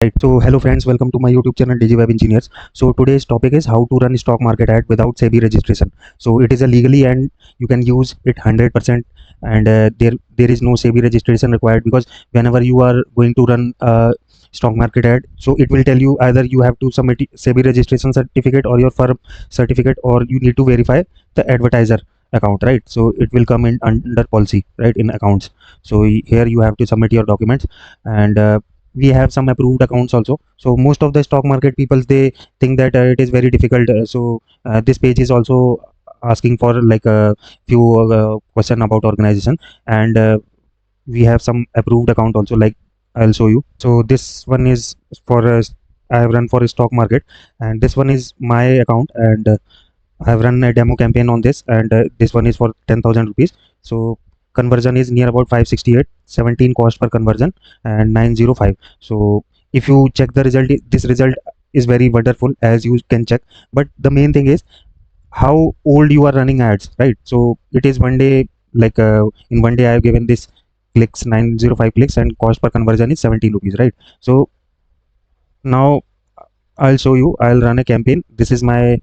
Right. So hello friends, welcome to my YouTube channel Digiwebengineers. So today's topic is how to run stock market ad without SEBI registration. So it is a legally and you can use it 100%, and there is no SEBI registration required, because whenever you are going to run a stock market ad, so it will tell you either you have to submit SEBI registration certificate or your firm certificate, or you need to verify the advertiser account, right? So it will come in under policy, right, in accounts. So here you have to submit your documents, and we have some approved accounts also. So most of the stock market people, they think that it is very difficult. This page is also asking for like a few question about organization, and we have some approved account also, like I'll show you. So this one is for I have run for a stock market, and this one is my account, and I have run a demo campaign on this, and this one is for 10,000 rupees. So conversion is near about 568, 17 cost per conversion, and 905. So if you check the result, this result is very wonderful, as you can check. But the main thing is how old you are running ads, right? So it is one day, like in one day I have given this clicks 905 clicks, and cost per conversion is 17 rupees, right? So now I'll show you. I'll run a campaign. This is my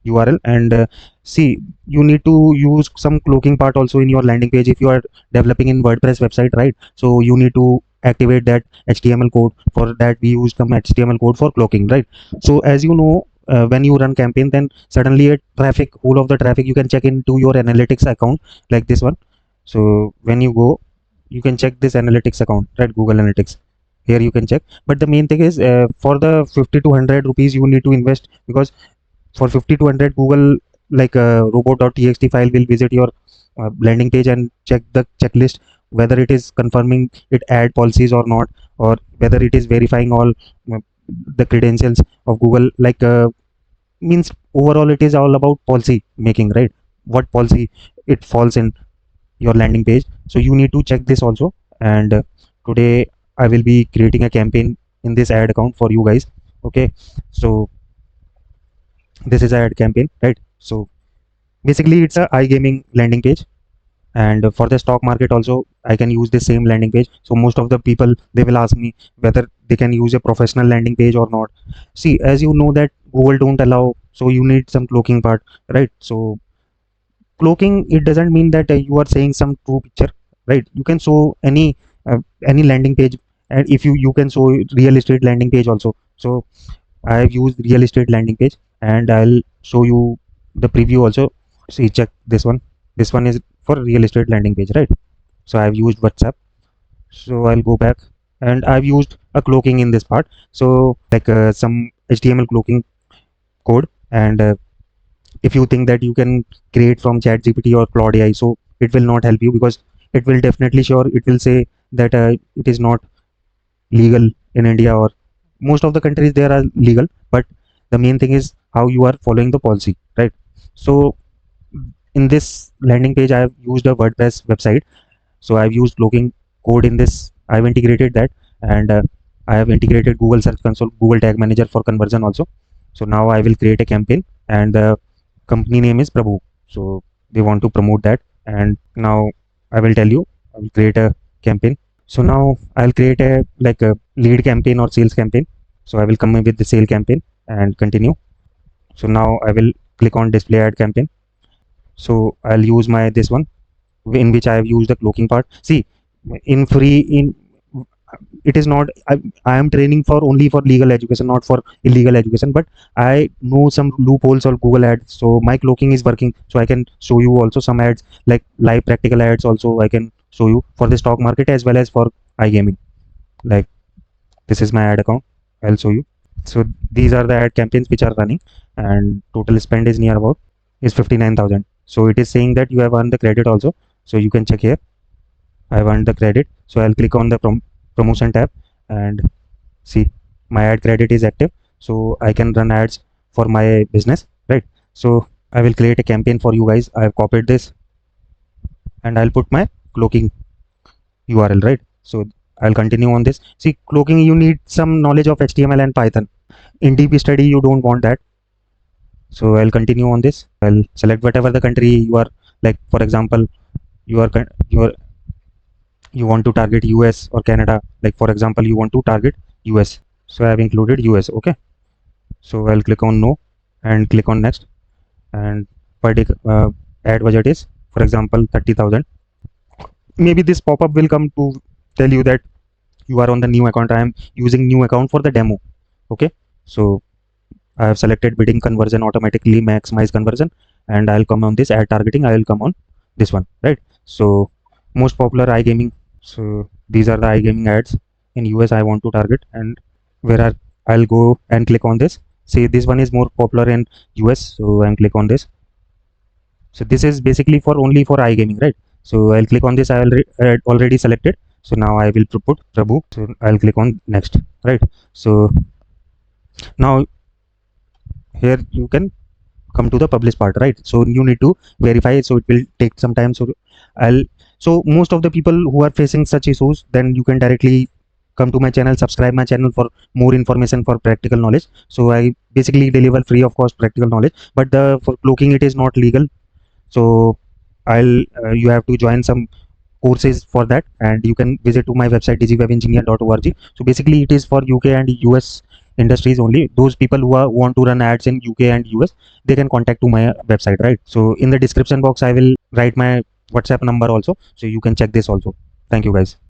URL, and see, you need to use some cloaking part also in your landing page if you are developing in WordPress website, right? So you need to activate that HTML code. For that we use some HTML code for cloaking, right? So as you know, when you run campaign, then suddenly a traffic, all of the traffic you can check into your analytics account, like this one. So when you go, you can check this analytics account, right? Google Analytics. Here you can check, but the main thing is, for the 50 to 100 rupees you need to invest, because for 50 to 100, Google, like a robot.txt file, will visit your landing page and check the checklist, whether it is confirming it ad policies or not, or whether it is verifying all uh, the credentials of Google. Like means overall it is all about policy making, right? What policy it falls in your landing page. So you need to check this also, and today I will be creating a campaign in this ad account for you guys. Okay, so this is an ad campaign, right? So basically it's a iGaming landing page, and for the stock market also I can use the same landing page. So most of the people, they will ask me whether they can use a professional landing page or not. See, as you know that Google don't allow, so you need some cloaking part, right? So cloaking, it doesn't mean that you are saying some true picture, right? You can show any landing page, and if you can show real estate landing page also. So I have used real estate landing page, and I'll show you the preview also. See, check this one. This one is for real estate landing page, right? So I've used WhatsApp. So I'll go back, and I've used a cloaking in this part. So like some HTML cloaking code, and if you think that you can create from ChatGPT or Claude AI, so it will not help you, because it will definitely sure it will say that it is not legal in India, or most of the countries there are legal, but the main thing is how you are following the policy, right? So in this landing page, I have used a WordPress website. So I've used cloaking code in this. I've integrated that, and I have integrated Google Search Console, Google Tag Manager for conversion also. So now I will create a campaign, and the company name is Prabhu. So they want to promote that, and now I will tell you, I will create a campaign. So now I'll create a like a lead campaign or sales campaign. So I will come in with the sale campaign and continue. So now I will click on display ad campaign. So I'll use my this one, in which I have used the cloaking part. See, in free, in it is not, I am training for only for legal education, not for illegal education, but I know some loopholes on Google ads. So my cloaking is working, so I can show you also some ads, like live practical ads also I can show you for the stock market as well as for iGaming. Like this is my ad account, I'll show you. So these are the ad campaigns which are running, and total spend is near about is 59,000. So it is saying that you have earned the credit also. So you can check here, I have earned the credit. So I'll click on the promotion tab, and see, my ad credit is active, so I can run ads for my business, right? So I will create a campaign for you guys. I have copied this, and I'll put my cloaking URL, right? So I'll continue on this. See, cloaking, you need some knowledge of HTML and Python. In deep study, you don't want that. So I'll continue on this. I'll select whatever the country you are, like for example, you are you want to target US or Canada. Like for example, you want to target US. So I have included US. Okay, so I'll click on no and click on next, and ad budget is, for example, 30,000. Maybe this pop-up will come to tell you that you are on the new account. I am using new account for the demo. Okay, so I have selected bidding conversion automatically maximize conversion, and I'll come on this ad targeting. I will come on this one, right? So most popular iGaming. So these are the iGaming ads in US I want to target, and where I'll go and click on this. See, this one is more popular in US, so I'll click on this. So this is basically for only for iGaming, right? So I'll click on this. I already selected. So now I will put Prabhu. So I'll click on next, right? So now here you can come to the publish part, right? So you need to verify, so it will take some time. So I'll so most of the people who are facing such issues, then you can directly come to my channel, subscribe my channel for more information for practical knowledge. So I basically deliver free of cost practical knowledge, but the for cloaking it is not legal. So I'll you have to join some courses for that, and you can visit to my website digiwebengineer.org. So basically it is for UK and US industries only. Those people who want to run ads in UK and US, they can contact to my website, right? So in the description box I will write my WhatsApp number also, so you can check this also. Thank you guys.